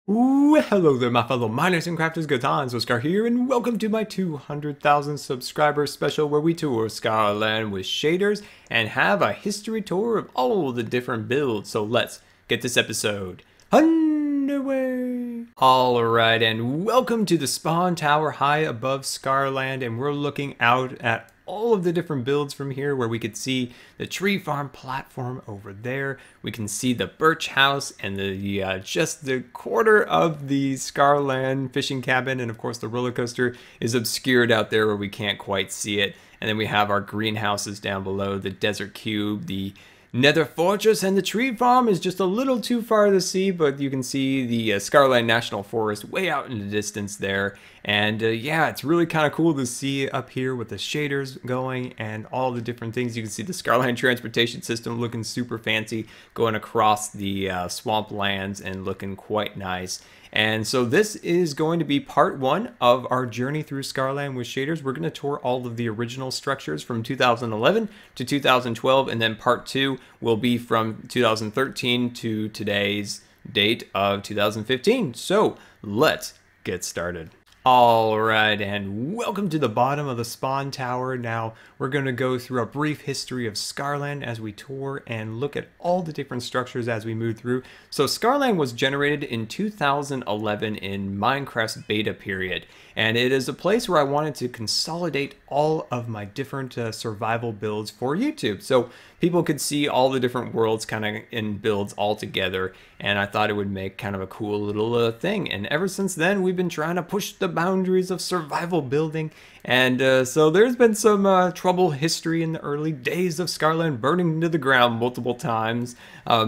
Ooh, hello there, my fellow miners and crafters. GoodTimesWithScar here, and welcome to my 200,000 subscribers special where we tour Scarland with shaders and have a history tour of all the different builds. So let's get this episode underway. Alright, and welcome to the spawn tower high above Scarland, and we're looking out at all of the different builds from here, where we could see the tree farm platform over there. We can see the birch house and the just the quarter of the Scarland fishing cabin, and of course the roller coaster is obscured out there where we can't quite see it. And then we have our greenhouses down below, the desert cube, the Nether Fortress, and the tree farm is just a little too far to see, but you can see the Scarlet National Forest way out in the distance there. And yeah, it's really kind of cool to see up here with the shaders going and all the different things. You can see the Scarlet transportation system looking super fancy, going across the swamp lands and looking quite nice. And so this is going to be part one of our journey through Scarland with shaders. We're going to tour all of the original structures from 2011 to 2012, and then part two will be from 2013 to today's date of 2015. So let's get started. Alright, and welcome to the bottom of the spawn tower. Now, we're going to go through a brief history of Scarland as we tour and look at all the different structures as we move through. So Scarland was generated in 2011 in Minecraft's beta period, and it is a place where I wanted to consolidate all of my different survival builds for YouTube, so people could see all the different worlds kind of in builds all together, and I thought it would make kind of a cool little thing. And ever since then, we've been trying to push the boundaries of survival building, and so there's been some trouble history in the early days of Scarland, burning to the ground multiple times.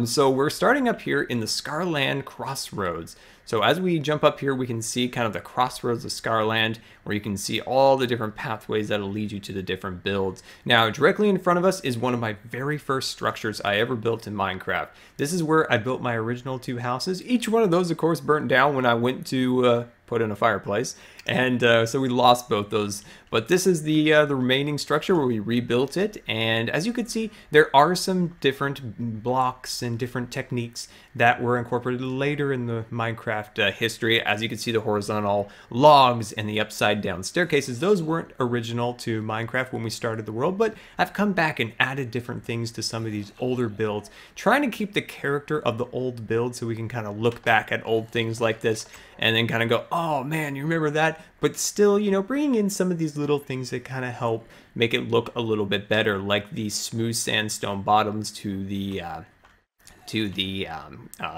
So we're starting up here in the Scarland Crossroads. So as we jump up here, we can see kind of the crossroads of Scarland, where you can see all the different pathways that'll lead you to the different builds. Now, directly in front of us is one of my very first structures I ever built in Minecraft. This is where I built my original two houses. Each one of those, of course, burnt down when I went to put in a fireplace, and so we lost both those. But this is the remaining structure where we rebuilt it, and as you can see, there are some different blocks and different techniques that were incorporated later in the Minecraft history. As you can see, the horizontal logs and the upside down staircases, those weren't original to Minecraft when we started the world, but I've come back and added different things to some of these older builds, trying to keep the character of the old build so we can kind of look back at old things like this and then kind of go, oh man, you remember that? But still, you know, bringing in some of these little things that kind of help make it look a little bit better, like the smooth sandstone bottoms to the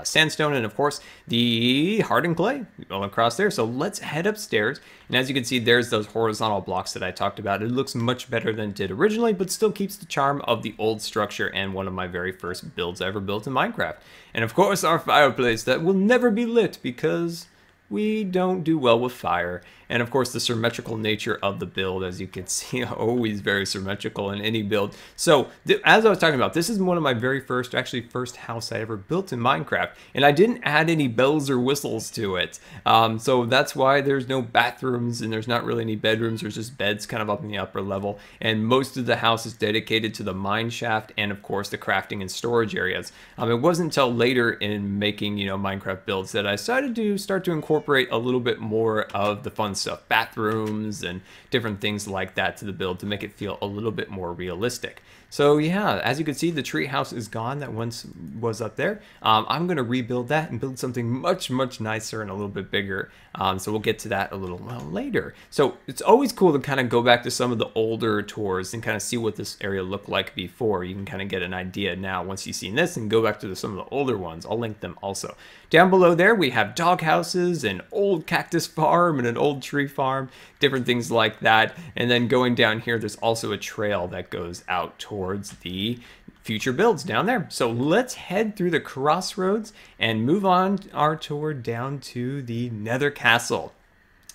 sandstone, and of course the hardened clay all across there. So let's head upstairs, and as you can see, there's those horizontal blocks that I talked about. It looks much better than it did originally, but still keeps the charm of the old structure and one of my very first builds I ever built in Minecraft. And of course our fireplace that will never be lit because we don't do well with fire. And of course the symmetrical nature of the build, as you can see, always very symmetrical in any build. So as I was talking about, this is one of my very first, actually first house I ever built in Minecraft, and I didn't add any bells or whistles to it. So that's why there's no bathrooms and there's not really any bedrooms. There's just beds kind of up in the upper level, and most of the house is dedicated to the mine shaft and of course the crafting and storage areas. It wasn't until later in making, you know, Minecraft builds that I decided to start to incorporate a little bit more of the fun stuff, bathrooms and different things like that to the build to make it feel a little bit more realistic. So yeah, as you can see, the tree house is gone that once was up there. I'm going to rebuild that and build something much nicer and a little bit bigger. So we'll get to that a little later. So it's always cool to kind of go back to some of the older tours and kind of see what this area looked like before. You can kind of get an idea now once you've seen this, and go back to some of the older ones. I'll link them also. Down below there we have dog houses, an old cactus farm, and an old tree farm, different things like that. And then going down here, there's also a trail that goes out towards the future builds down there. So let's head through the crossroads and move on our tour down to the Nether Castle.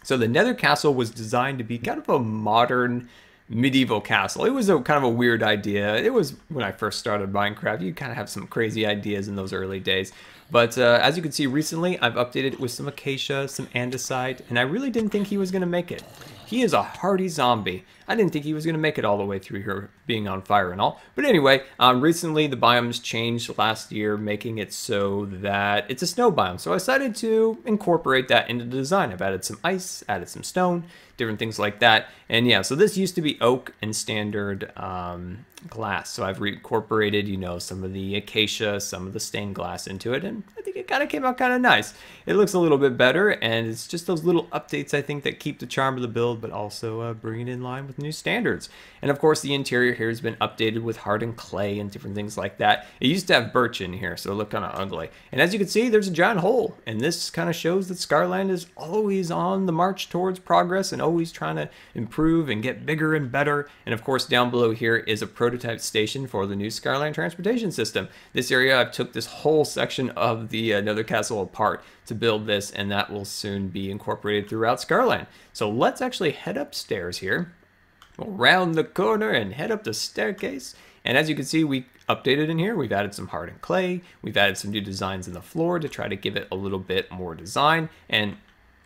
So the Nether Castle was designed to be kind of a modern medieval castle. It was a kind of a weird idea. It was when I first started Minecraft. You kind of have some crazy ideas in those early days. But as you can see recently, I've updated it with some acacia, some andesite, and I really didn't think he was going to make it. he is a hardy zombie. I didn't think he was going to make it all the way through here being on fire and all. But anyway, recently the biomes changed last year, making it so that it's a snow biome. So I decided to incorporate that into the design. I've added some ice, added some stone, different things like that. And yeah, so this used to be oak and standard glass. So I've reincorporated, you know, some of the acacia, some of the stained glass into it. And I think it kind of came out kind of nice. It looks a little bit better. And it's just those little updates, I think, that keep the charm of the build, but also bring it in line with new standards. And of course, the interior here has been updated with hardened clay and different things like that. It used to have birch in here, so it looked kind of ugly. And as you can see, there's a giant hole. And this kind of shows that Scarland is always on the march towards progress and always trying to improve and get bigger and better. And of course, down below here is a prototype station for the new Scarland transportation system. This area, I've took this whole section of the Nether Castle apart to build this, and that will soon be incorporated throughout Scarland. So let's actually head upstairs here. We'll round the corner and head up the staircase. And as you can see, we updated in here. We've added some hardened clay. We've added some new designs in the floor to try to give it a little bit more design. And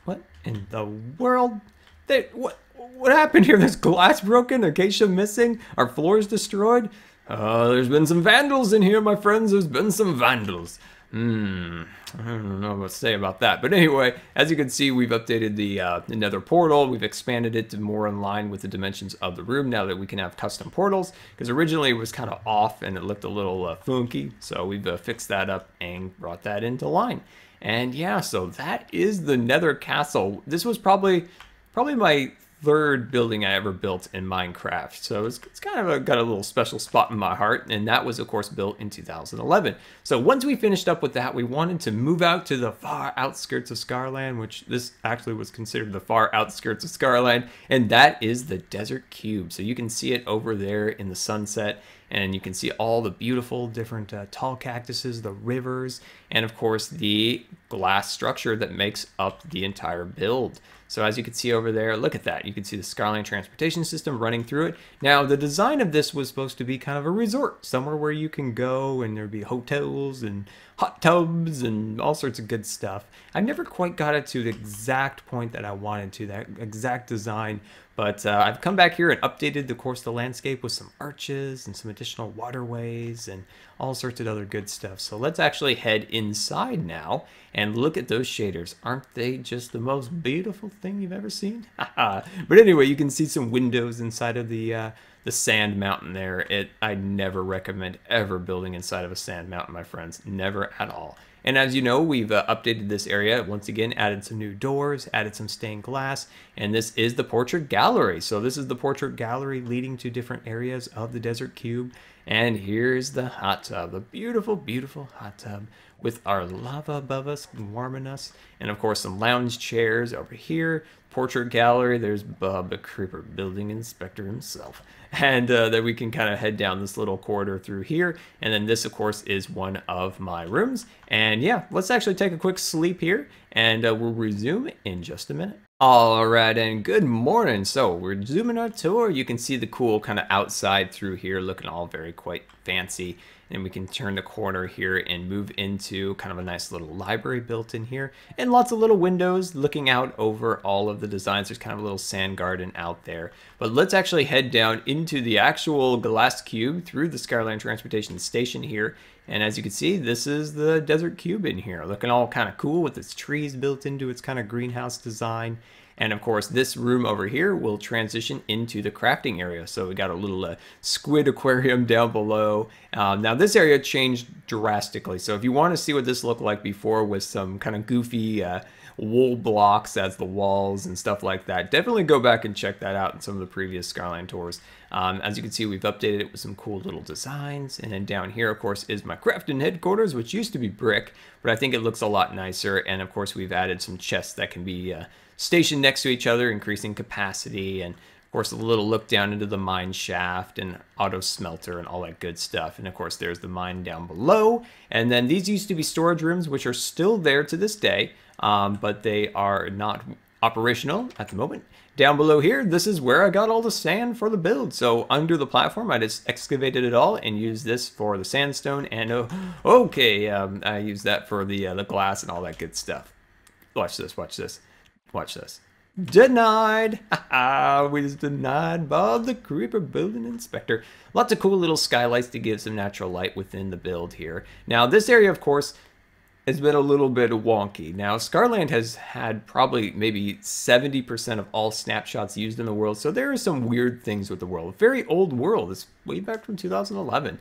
what in the world? What happened here? There's glass broken, acacia missing, our floor is destroyed. There's been some vandals in here, my friends. There's been some vandals. I don't know what to say about that. But anyway, as you can see, we've updated the nether portal. We've expanded it to more in line with the dimensions of the room now that we can have custom portals. Because originally it was kind of off and it looked a little funky. So we've fixed that up and brought that into line. And yeah, so that is the Nether Castle. This was probably my third building I ever built in Minecraft. So it's kind of got a little special spot in my heart, and that was of course built in 2011. So once we finished up with that, we wanted to move out to the far outskirts of Scarland, which this actually was considered the far outskirts of Scarland, and that is the Desert Cube. So you can see it over there in the sunset, and you can see all the beautiful different tall cactuses, the rivers, and of course the glass structure that makes up the entire build. So as you can see over there, look at that. You can see the Scarland transportation system running through it. Now, the design of this was supposed to be kind of a resort, somewhere where you can go and there'd be hotels and hot tubs and all sorts of good stuff. I never quite got it to the exact point that I wanted to, that exact design. But I've come back here and updated, of course, the landscape with some arches and some additional waterways and all sorts of other good stuff. So let's actually head inside now and look at those shaders. Aren't they just the most beautiful thing you've ever seen? But anyway, you can see some windows inside of the sand mountain there. I never recommend ever building inside of a sand mountain, my friends. Never at all. And as you know, we've updated this area. Once again, added some new doors, added some stained glass, and this is the portrait gallery. So this is the portrait gallery leading to different areas of the Desert Cube. And here's the hot tub, the beautiful, beautiful hot tub with our lava above us, warming us. And of course, some lounge chairs over here. Portrait gallery, there's Bob the Creeper, building inspector himself. And then we can kind of head down this little corridor through here. And then this, of course, is one of my rooms. And yeah, let's actually take a quick sleep here, and we'll resume in just a minute. All right, and good morning. So we're resuming our tour. You can see the cool kind of outside through here, looking all very quite fancy. And we can turn the corner here and move into kind of a nice little library built in here. And lots of little windows looking out over all of the designs. There's kind of a little sand garden out there. But let's actually head down into the actual glass cube through the Scarland Transportation Station here. And as you can see, this is the Desert Cube in here, looking all kind of cool with its trees built into its kind of greenhouse design. And of course, this room over here will transition into the crafting area. So we got a little squid aquarium down below. Now this area changed drastically. So if you want to see what this looked like before with some kind of goofy wool blocks as the walls and stuff like that, definitely go back and check that out in some of the previous Scarland tours. As you can see, we've updated it with some cool little designs. And then down here, of course, is my crafting headquarters, which used to be brick, but I think it looks a lot nicer. And of course, we've added some chests that can be stationed next to each other, increasing capacity, and of course a little look down into the mine shaft and auto smelter and all that good stuff. And of course there's the mine down below, and then these used to be storage rooms, which are still there to this day, but they are not operational at the moment. Down below here, this is where I got all the sand for the build. So under the platform, I just excavated it all and used this for the sandstone, and I used that for the glass and all that good stuff. Watch this, watch this. Watch this. Denied! Haha, we just denied Bob the Creeper Building Inspector. Lots of cool little skylights to give some natural light within the build here. Now, this area, of course, has been a little bit wonky. Now, Scarland has had probably maybe 70% of all snapshots used in the world, so there are some weird things with the world. Very old world. It's way back from 2011.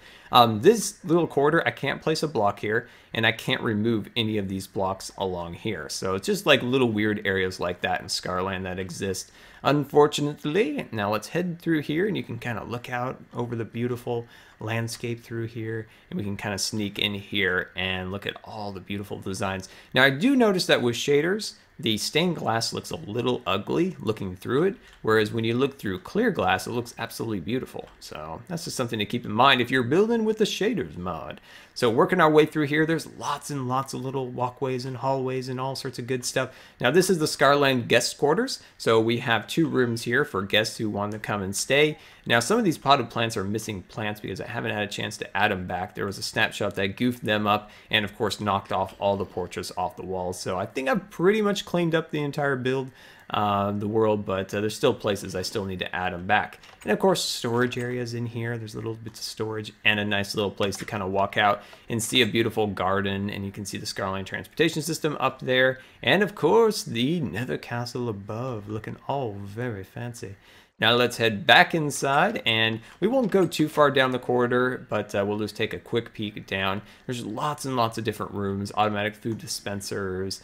This little corridor, I can't place a block here, and I can't remove any of these blocks along here. So it's just like little weird areas like that in Scarland that exist, unfortunately. Now let's head through here, and you can kind of look out over the beautiful landscape through here, and we can kind of sneak in here and look at all the beautiful designs. Now I do notice that with shaders, the stained glass looks a little ugly looking through it, whereas when you look through clear glass, it looks absolutely beautiful. So that's just something to keep in mind if you're building with the shaders mod. So working our way through here, there's lots and lots of little walkways and hallways and all sorts of good stuff. Now this is the Scarland guest quarters. So we have 2 rooms here for guests who want to come and stay. Now some of these potted plants are missing plants because I haven't had a chance to add them back. There was a snapshot that goofed them up and of course knocked off all the portraits off the walls. So I think I've pretty much cleaned up the entire build, the world, but there's still places I still need to add them back. And of course storage areas in here. There's little bits of storage and a nice little place to kind of walk out and see a beautiful garden, and you can see the Scarland transportation system up there, and of course the Nether Castle above, looking all very fancy. Now let's head back inside, and we won't go too far down the corridor, but we'll just take a quick peek down. There's lots and lots of different rooms, automatic food dispensers,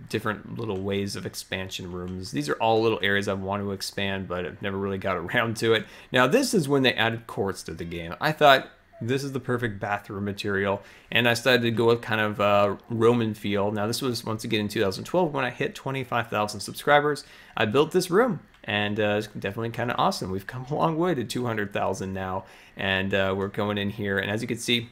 different little ways of expansion rooms. These are all little areas I want to expand, but I've never really got around to it. Now this is when they added quartz to the game. I thought this is the perfect bathroom material, and I started to go with kind of a Roman feel. Now this was once again in 2012 when I hit 25,000 subscribers. I built this room, and it's definitely kind of awesome. We've come a long way to 200,000 now, and we're going in here, and as you can see,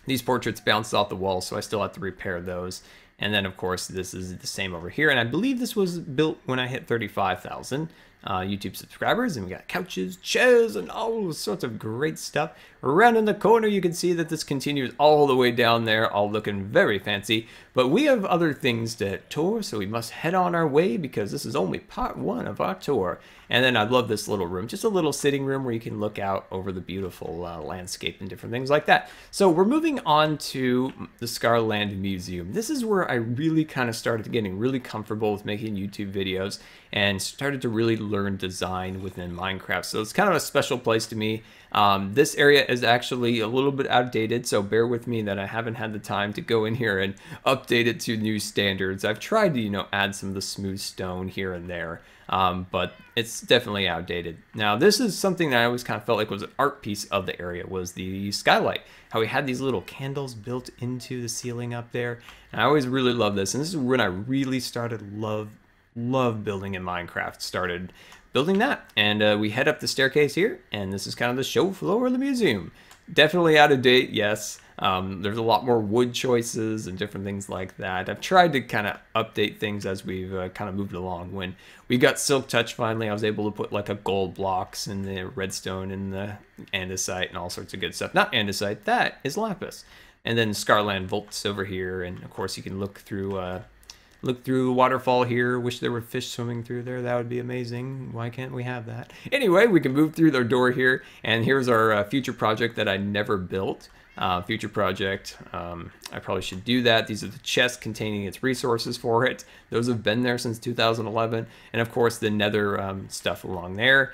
these portraits bounced off the wall, so I still have to repair those. And then of course this is the same over here, and I believe this was built when I hit 35,000 YouTube subscribers, and we got couches, chairs, and all sorts of great stuff. Around in the corner you can see that this continues all the way down there, all looking very fancy, but we have other things to tour, so we must head on our way because this is only part 1 of our tour. And then I love this little room, just a little sitting room where you can look out over the beautiful landscape and different things like that. So we're moving on to the Scarland Museum. This is where I really kind of started getting really comfortable with making YouTube videos and started to really learn design within Minecraft. So it's kind of a special place to me. This area is actually a little bit outdated, so bear with me that I haven't had the time to go in here and update it to new standards. I've tried to, you know, add some of the smooth stone here and there, but it's definitely outdated. Now, this is something that I always kind of felt like was an art piece of the area, was the skylight. How we had these little candles built into the ceiling up there. And I always really love this, and this is when I really started love building in Minecraft. Started building that, and we head up the staircase here, and this is kind of the show floor of the museum. Definitely out of date, yes. There's a lot more wood choices and different things like that. I've tried to kind of update things as we've kind of moved along. When we got Silk Touch finally, I was able to put like a gold blocks and the redstone and the andesite and all sorts of good stuff. Not andesite, that is lapis. And then Scarland Volts over here, and of course you can look through the waterfall here. Wish there were fish swimming through there. That would be amazing. Why can't we have that? Anyway, we can move through their door here, and here's our future project that I never built. Future project, I probably should do that. These are the chests containing its resources for it. Those have been there since 2011, and of course the nether stuff along there.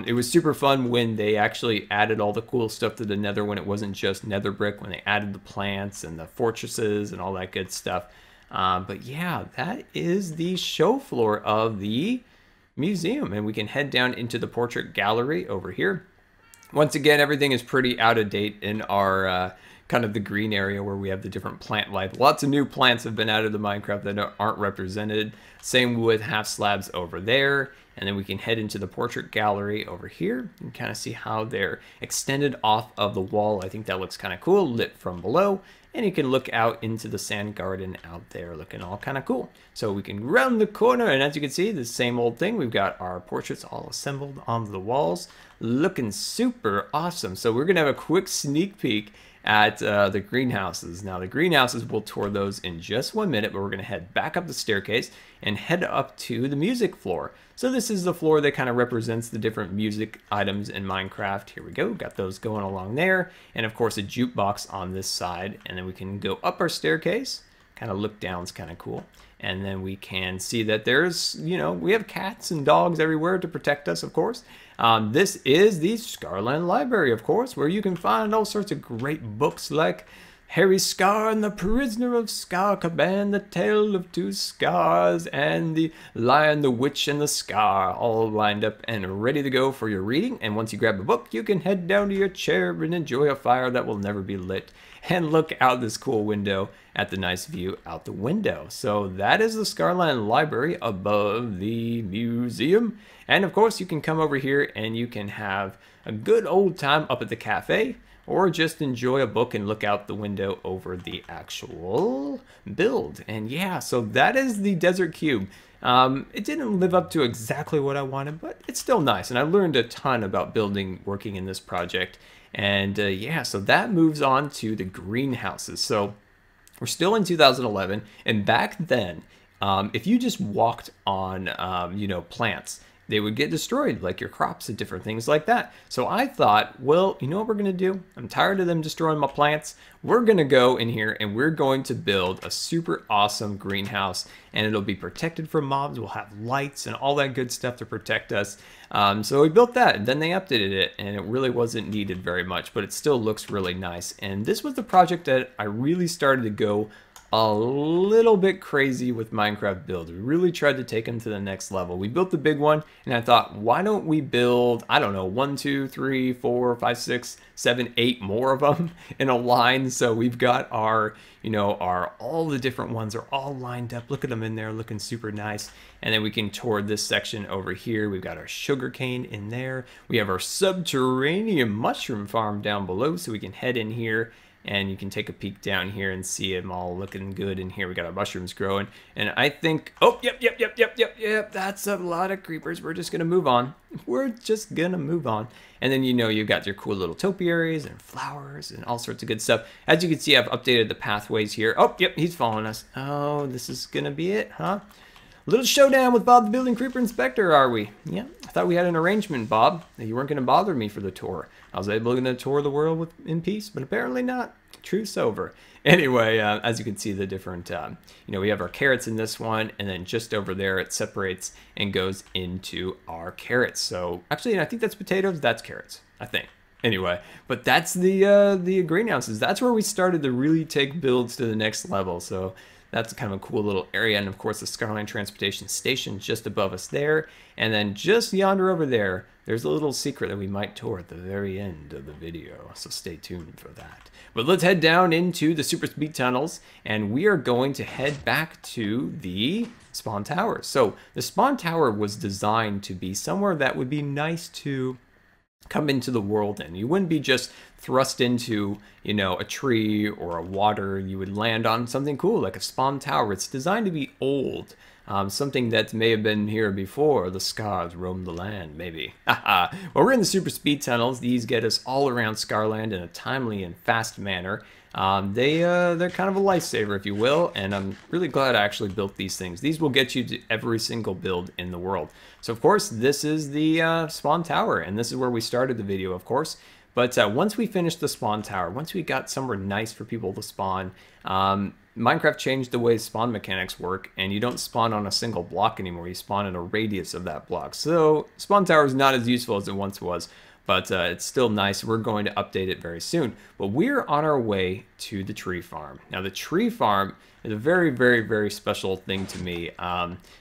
It was super fun when they actually added all the cool stuff to the nether, when it wasn't just nether brick, when they added the plants and the fortresses and all that good stuff. But yeah, that is the show floor of the museum, and we can head down into the portrait gallery over here. Once again, everything is pretty out of date in our kind of the green area where we have the different plant life. Lots of new plants have been added to Minecraft that aren't represented. Same with half slabs over there. And then we can head into the portrait gallery over here and kind of see how they're extended off of the wall. I think that looks kind of cool, lit from below. And you can look out into the sand garden out there, looking all kind of cool. So we can round the corner, and as you can see, the same old thing. We've got our portraits all assembled on the walls, looking super awesome. So we're gonna have a quick sneak peek at the greenhouses. Now, the greenhouses, we'll tour those in just 1 minute, but we're going to head back up the staircase and head up to the music floor. So this is the floor that kind of represents the different music items in Minecraft. Here we go, got those going along there. And of course, a jukebox on this side. And then we can go up our staircase, kind of look down, it's kind of cool. And then we can see that there's, you know, we have cats and dogs everywhere to protect us, of course. This is the Scarlet Library, of course, where you can find all sorts of great books like Harry Scar and the Prisoner of Scarcaban, The Tale of Two Scars, and The Lion, the Witch, and the Scar, all lined up and ready to go for your reading. And once you grab a book, you can head down to your chair and enjoy a fire that will never be lit, and look out this cool window at the nice view out the window. So that is the Scarlet Library above the museum. And of course, you can come over here and you can have a good old time up at the cafe, or just enjoy a book and look out the window over the actual build. And yeah, so that is the Desert Cube. It didn't live up to exactly what I wanted, but it's still nice. And I learned a ton about working in this project. And yeah, so that moves on to the greenhouses. So we're still in 2011, and back then, if you just walked on, you know, plants, they would get destroyed, like your crops and different things like that. So I thought, well, you know what we're going to do? I'm tired of them destroying my plants. We're going to go in here and we're going to build a super awesome greenhouse, and it'll be protected from mobs. We'll have lights and all that good stuff to protect us. So we built that, and then they updated it, and it really wasn't needed very much, but it still looks really nice. And this was the project that I really started to go a little bit crazy with Minecraft builds. We really tried to take them to the next level. We built the big one, and I thought, why don't we build, I don't know, 1, 2, 3, 4, 5, 6, 7, 8 more of them in a line. So we've got our, you know, all the different ones are all lined up. Look at them in there, looking super nice. And then we can tour this section over here. We've got our sugarcane in there. We have our subterranean mushroom farm down below, so we can head in here. And you can take a peek down here and see them all looking good in here. We got our mushrooms growing. And I think, oh, yep, that's a lot of creepers. We're just going to move on. We're just going to move on. And then, you know, you've got your cool little topiaries and flowers and all sorts of good stuff. As you can see, I've updated the pathways here. Oh, yep, he's following us. Oh, this is going to be it, huh? A little showdown with Bob the Building Creeper Inspector, are we? Yeah, I thought we had an arrangement, Bob, that you weren't going to bother me for the tour. I was able to tour the world in peace, but apparently not. Truce over. Anyway, as you can see, the different, you know, we have our carrots in this one, and then just over there it separates and goes into our carrots. So actually, I think that's potatoes. That's carrots, I think. Anyway, but that's the greenhouses. That's where we started to really take builds to the next level. So that's kind of a cool little area. And of course, the Scarland Transportation Station just above us there. And then just yonder over there, there's a little secret that we might tour at the very end of the video. So stay tuned for that. But let's head down into the super speed tunnels, and we are going to head back to the spawn tower. So the spawn tower was designed to be somewhere that would be nice to come into the world in. You wouldn't be just thrust into, you know, a tree or a water. You would land on something cool like a spawn tower. It's designed to be old. Something that may have been here before the Scars roamed the land, maybe. Well, we're in the super speed tunnels. These get us all around Scarland in a timely and fast manner. They're kind of a lifesaver, if you will, and I'm really glad I actually built these things. These will get you to every single build in the world. So, of course, this is the spawn tower, and this is where we started the video, of course. But once we finished the spawn tower, once we got somewhere nice for people to spawn, Minecraft changed the way spawn mechanics work, and you don't spawn on a single block anymore. You spawn in a radius of that block. So spawn tower is not as useful as it once was, but it's still nice. We're going to update it very soon. But we're on our way to the tree farm. Now, the tree farm is a very, very, very special thing to me.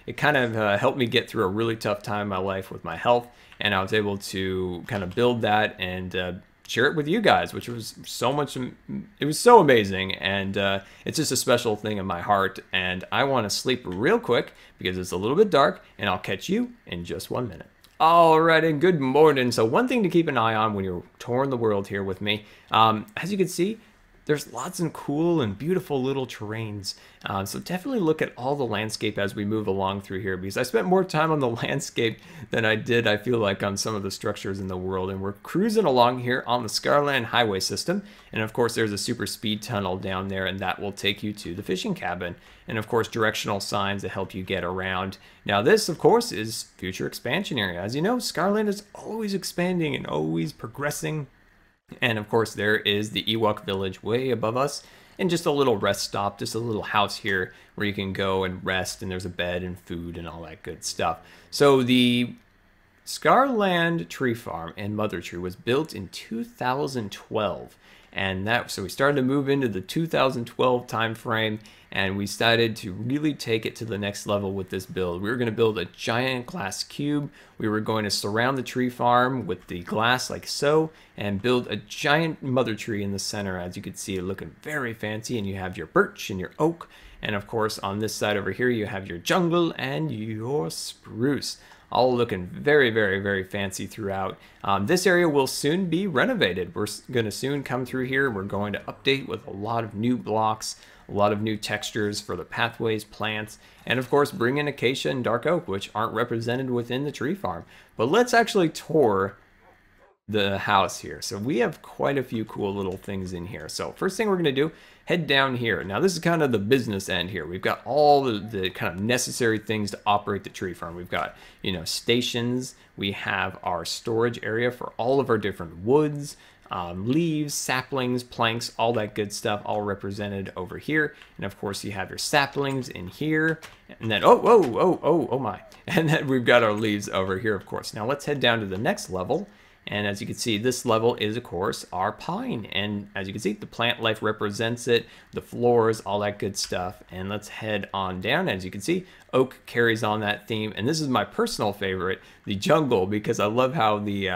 It kind of helped me get through a really tough time in my life with my health, and I was able to kind of build that and share it with you guys, which was so much, it was so amazing, and it's just a special thing in my heart. And I want to sleep real quick because it's a little bit dark, and I'll catch you in just 1 minute. Alright, and good morning. So one thing to keep an eye on when you're touring the world here with me, as you can see, there's lots of cool and beautiful little terrains. So definitely look at all the landscape as we move along through here, because I spent more time on the landscape than I did, I feel like, on some of the structures in the world. And we're cruising along here on the Scarland highway system. And of course, there's a super speed tunnel down there, and that will take you to the fishing cabin. And of course, directional signs that help you get around. Now this, of course, is future expansion area. As you know, Scarland is always expanding and always progressing. And of course, there is the Ewok Village way above us, and just a little rest stop, just a little house here where you can go and rest, and there's a bed and food and all that good stuff. So the Scarland Tree Farm and Mother Tree was built in 2012. And so we started to move into the 2012 time frame, and we decided to really take it to the next level with this build. We were going to build a giant glass cube. We were going to surround the tree farm with the glass like so, and build a giant mother tree in the center. As you can see, looking very fancy, and you have your birch and your oak, and of course on this side over here you have your jungle and your spruce, all looking very, very, very fancy throughout. This area will soon be renovated. We're going to soon come through here. We're going to update with a lot of new blocks, a lot of new textures for the pathways, plants, and of course bring in acacia and dark oak, which aren't represented within the tree farm. But let's actually tour the house here. So we have quite a few cool little things in here. So first thing we're going to do, head down here. Now this is kind of the business end here. We've got all the kind of necessary things to operate the tree farm. We've got, you know, stations. We have our storage area for all of our different woods, leaves, saplings, planks, all that good stuff, all represented over here. And of course you have your saplings in here, and then oh my, and then we've got our leaves over here, of course. Now let's head down to the next level. And as you can see, this level is, of course, our pine. And as you can see, the plant life represents it, the floors, all that good stuff. And let's head on down. As you can see, oak carries on that theme. And this is my personal favorite, the jungle, because I love how the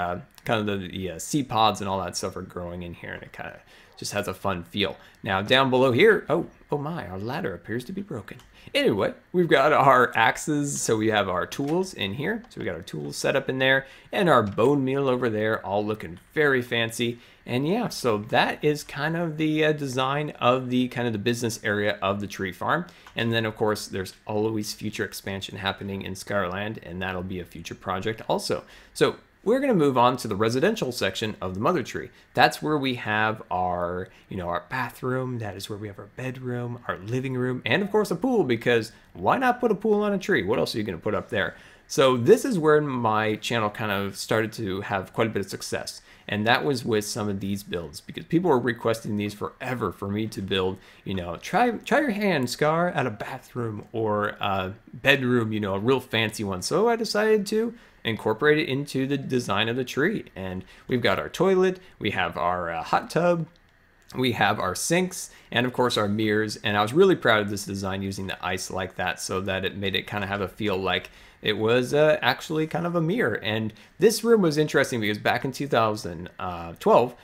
kind of the seed pods and all that stuff are growing in here. And it kind of just has a fun feel. Now down below here, oh my, our ladder appears to be broken. Anyway, we've got our axes, so we have our tools in here. So we got our tools set up in there, and our bone meal over there, all looking very fancy. And yeah, so that is kind of the design of the kind of the business area of the tree farm. And then of course, there's always future expansion happening in Scarland, and that'll be a future project also. So we're going to move on to the residential section of the mother tree. That's where we have our, you know, our bathroom. That is where we have our bedroom, our living room, and of course a pool, because why not put a pool on a tree? What else are you going to put up there? So this is where my channel kind of started to have quite a bit of success. And that was with some of these builds, because people were requesting these forever for me to build, you know, try your hand, Scar, at a bathroom or a bedroom, you know, a real fancy one. So I decided to incorporate it into the design of the tree. And we've got our toilet, we have our hot tub, we have our sinks, and of course our mirrors. And I was really proud of this design, using the ice like that, so that it made it kind of have a feel like it was actually kind of a mirror. And this room was interesting because back in 2012,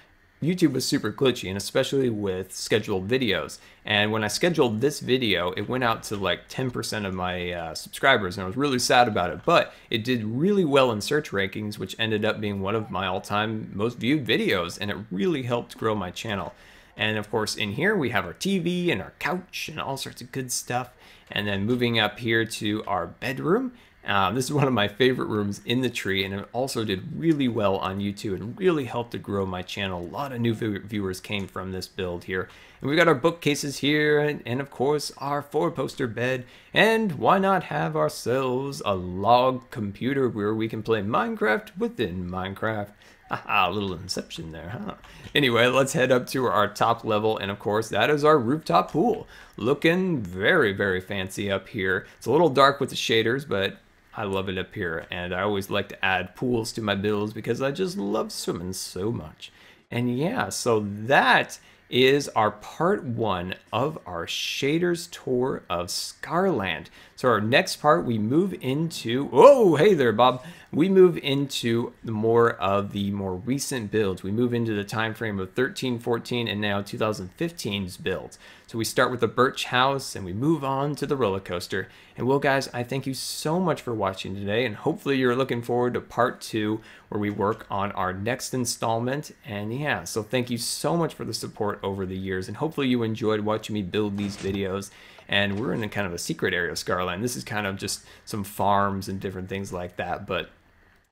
YouTube was super glitchy, and especially with scheduled videos. And when I scheduled this video, it went out to like 10% of my subscribers, and I was really sad about it. But it did really well in search rankings, which ended up being one of my all-time most viewed videos, and it really helped grow my channel. And of course, in here we have our TV and our couch and all sorts of good stuff. And then moving up here to our bedroom. This is one of my favorite rooms in the tree, and it also did really well on YouTube and really helped to grow my channel. A lot of new viewers came from this build here. And we've got our bookcases here, and of course our 4-poster bed. And why not have ourselves a log computer where we can play Minecraft within Minecraft? A little inception there, huh? Anyway, let's head up to our top level, and of course that is our rooftop pool. Looking very, very fancy up here. It's a little dark with the shaders, but I love it up here, and I always like to add pools to my builds because I just love swimming so much. And yeah, so that is our part 1 of our shaders tour of Scarland. So our next part, we move into, oh, hey there, Bob. we move into more of the more recent builds. We move into the time frame of 13, 14, and now 2015's builds. So we start with the birch house and we move on to the roller coaster. And well, guys, I thank you so much for watching today, and hopefully you're looking forward to part 2 where we work on our next installment. And yeah, so thank you so much for the support over the years, and hopefully you enjoyed watching me build these videos. And we're in a kind of a secret area of Scarland. This is kind of just some farms and different things like that, but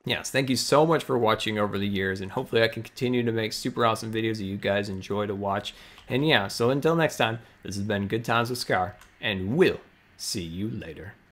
yes, thank you so much for watching over the years, and hopefully I can continue to make super awesome videos that you guys enjoy to watch. And yeah, so until next time, this has been Good Times with Scar, and we'll see you later.